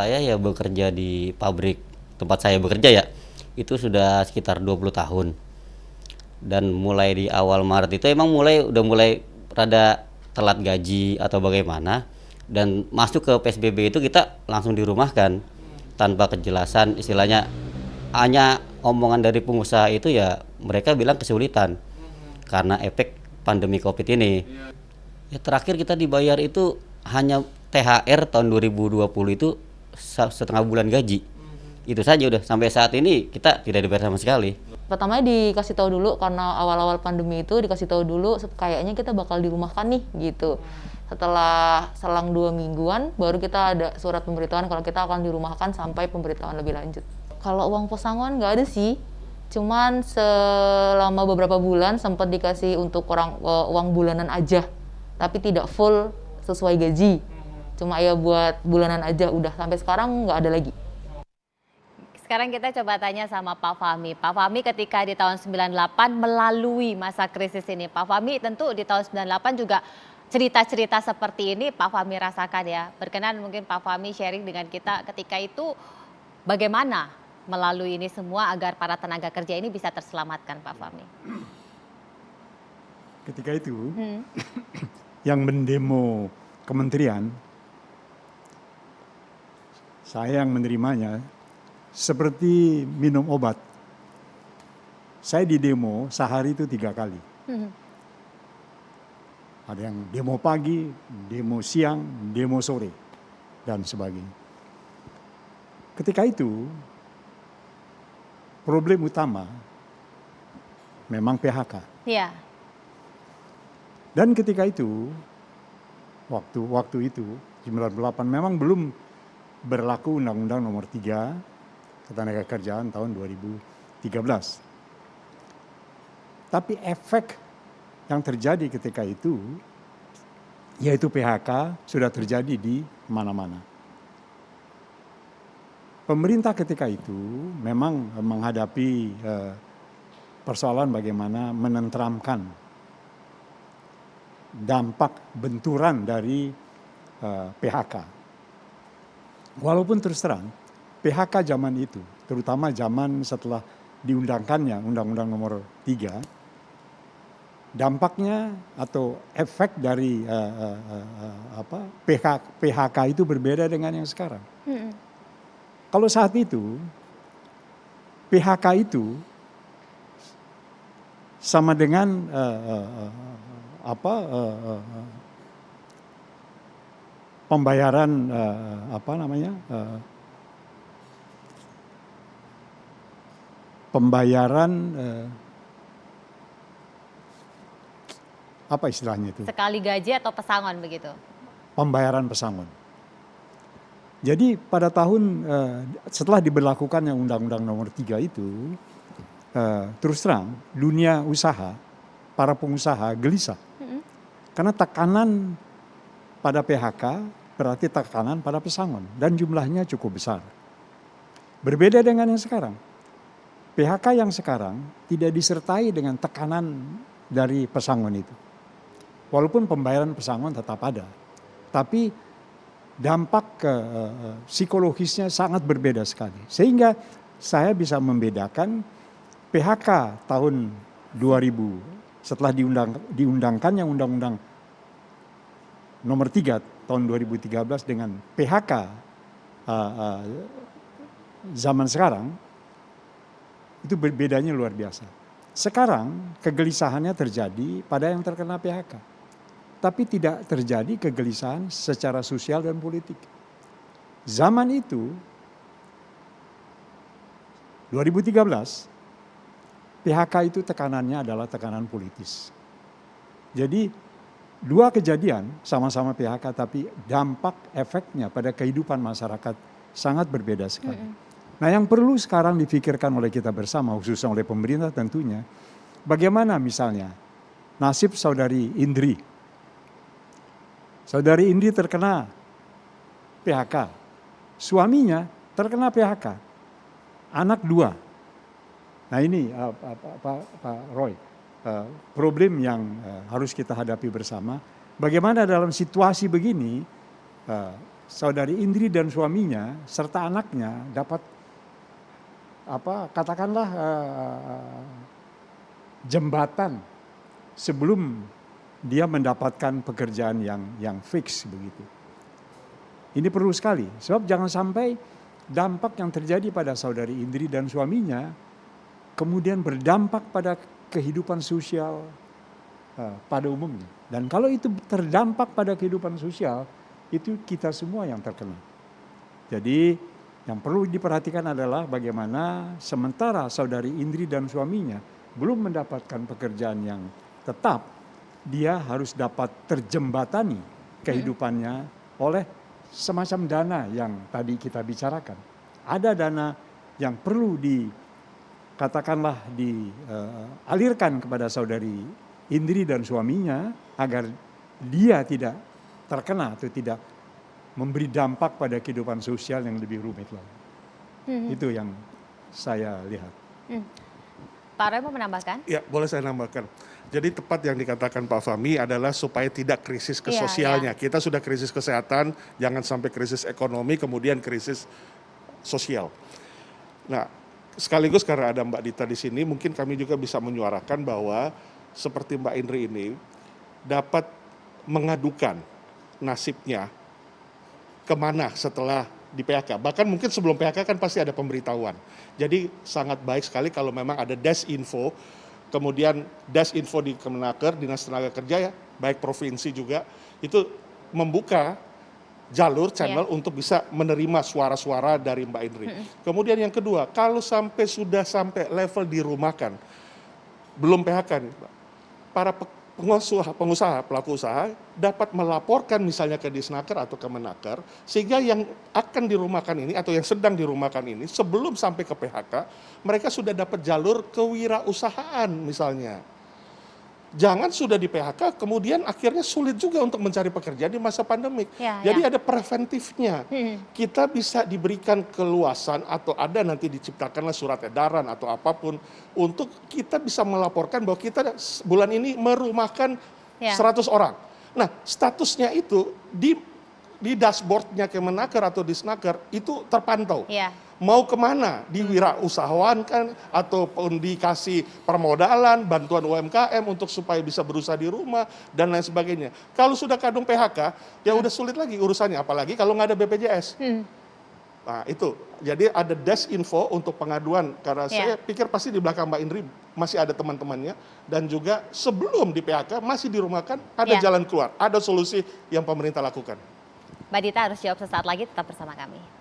Saya ya bekerja di pabrik tempat saya bekerja ya, itu sudah sekitar 20 tahun. Dan mulai di awal Maret itu emang udah mulai rada telat gaji atau bagaimana. Dan masuk ke PSBB itu kita langsung dirumahkan tanpa kejelasan, istilahnya hanya omongan dari pengusaha itu ya mereka bilang kesulitan karena efek pandemi Covid ini. Ya terakhir kita dibayar itu hanya THR tahun 2020 itu setengah bulan gaji. Itu saja udah sampai saat ini kita tidak dibayar sama sekali. Pertamanya dikasih tahu dulu karena awal-awal pandemi itu dikasih tahu dulu kayaknya kita bakal dirumahkan nih gitu. Setelah selang 2 mingguan baru kita ada surat pemberitahuan kalau kita akan dirumahkan sampai pemberitahuan lebih lanjut. Kalau uang pesangon nggak ada sih, cuman selama beberapa bulan sempat dikasih untuk uang bulanan aja, tapi tidak full sesuai gaji. Cuma ya buat bulanan aja udah, sampai sekarang nggak ada lagi. Sekarang kita coba tanya sama Pak Fahmi. Pak Fahmi ketika di tahun 98 melalui masa krisis ini. Pak Fahmi tentu di tahun 98 juga cerita-cerita seperti ini Pak Fahmi rasakan ya. Berkenan mungkin Pak Fahmi sharing dengan kita ketika itu bagaimana melalui ini semua agar para tenaga kerja ini bisa terselamatkan Pak Fahmi. Ketika itu yang mendemo kementerian, saya yang menerimanya seperti minum obat. Saya di demo sehari itu 3 kali. Ada yang demo pagi, demo siang, demo sore, dan sebagainya. Ketika itu, problem utama memang PHK. Iya. Dan ketika itu, waktu itu, 98 memang belum berlaku Undang-Undang Nomor 3 Ketenagakerjaan tahun 2013. Tapi efek yang terjadi ketika itu, yaitu PHK, sudah terjadi di mana-mana. Pemerintah ketika itu memang menghadapi persoalan bagaimana menenteramkan dampak benturan dari PHK. Walaupun terus terang, PHK zaman itu, terutama zaman setelah diundangkannya Undang-Undang Nomor 3, dampaknya atau efek dari PHK itu berbeda dengan yang sekarang. Kalau saat itu, PHK itu sama dengan pembayaran apa istilahnya itu? Sekali gaji atau pesangon begitu? Pembayaran pesangon. Jadi pada tahun setelah diberlakukannya Undang-Undang Nomor 3 itu, terus terang dunia usaha, para pengusaha gelisah. Karena tekanan pada PHK berarti tekanan pada pesangon dan jumlahnya cukup besar. Berbeda dengan yang sekarang. PHK yang sekarang tidak disertai dengan tekanan dari pesangon itu. Walaupun pembayaran pesangon tetap ada, tapi dampak psikologisnya sangat berbeda sekali. Sehingga saya bisa membedakan PHK tahun 2000 setelah diundangkannya Undang-Undang Nomor 3 tahun 2013 dengan PHK zaman sekarang, itu bedanya luar biasa. Sekarang kegelisahannya terjadi pada yang terkena PHK. Tapi tidak terjadi kegelisahan secara sosial dan politik. Zaman itu, 2013, PHK itu tekanannya adalah tekanan politis. Jadi 2 kejadian sama-sama PHK tapi dampak efeknya pada kehidupan masyarakat sangat berbeda sekali. Nah yang perlu sekarang difikirkan oleh kita bersama, khususnya oleh pemerintah tentunya, bagaimana misalnya nasib saudari Indri. Saudari Indri terkena PHK, suaminya terkena PHK, anak 2. Nah ini Pak Roy, problem yang harus kita hadapi bersama. Bagaimana dalam situasi begini saudari Indri dan suaminya serta anaknya dapat katakanlah jembatan sebelum dia mendapatkan pekerjaan yang fix begitu. Ini perlu sekali, sebab jangan sampai dampak yang terjadi pada saudari Indri dan suaminya kemudian berdampak pada kehidupan sosial pada umumnya. Dan kalau itu terdampak pada kehidupan sosial, itu kita semua yang terkena. Jadi yang perlu diperhatikan adalah bagaimana sementara saudari Indri dan suaminya belum mendapatkan pekerjaan yang tetap, dia harus dapat terjembatani kehidupannya oleh semacam dana yang tadi kita bicarakan. Ada dana yang perlu dialirkan kepada saudari Indri dan suaminya agar dia tidak terkena atau tidak memberi dampak pada kehidupan sosial yang lebih rumit lagi. Itu yang saya lihat. Pak Roy mau menambahkan? Ya, boleh saya nambahkan. Jadi tepat yang dikatakan Pak Fahmi adalah supaya tidak krisis ke sosialnya. Kita sudah krisis kesehatan, jangan sampai krisis ekonomi, kemudian krisis sosial. Nah, sekaligus karena ada Mbak Dita di sini, mungkin kami juga bisa menyuarakan bahwa seperti Mbak Indri ini dapat mengadukan nasibnya kemana setelah di PHK. Bahkan mungkin sebelum PHK kan pasti ada pemberitahuan. Jadi sangat baik sekali kalau memang ada Desinfo, kemudian Desinfo di Kemenaker, Dinas Tenaga Kerja ya, baik provinsi juga, itu membuka jalur channel untuk bisa menerima suara-suara dari Mbak Indri. Kemudian yang kedua, kalau sudah sampai level dirumahkan, belum PHK nih, para pengusaha, pelaku usaha dapat melaporkan misalnya ke Disnaker atau Kemenaker, sehingga yang akan dirumahkan ini atau yang sedang dirumahkan ini sebelum sampai ke PHK, mereka sudah dapat jalur kewirausahaan misalnya. Jangan sudah di PHK, kemudian akhirnya sulit juga untuk mencari pekerjaan di masa pandemik. Jadi ada preventifnya. Kita bisa diberikan keluasan atau ada nanti diciptakanlah surat edaran atau apapun untuk kita bisa melaporkan bahwa kita bulan ini merumahkan 100 orang. Nah, statusnya itu di dashboardnya Kemenaker atau Disnaker itu terpantau. Mau kemana, diwirausahawan kan, ataupun dikasih permodalan, bantuan UMKM untuk supaya bisa berusaha di rumah, dan lain sebagainya. Kalau sudah kadung PHK, ya udah sulit lagi urusannya, apalagi kalau nggak ada BPJS. Nah itu, jadi ada Desinfo untuk pengaduan, karena saya pikir pasti di belakang Mbak Indri masih ada teman-temannya, dan juga sebelum di PHK masih dirumahkan, ada jalan keluar, ada solusi yang pemerintah lakukan. Mbak Dita harus jawab sesaat lagi, tetap bersama kami.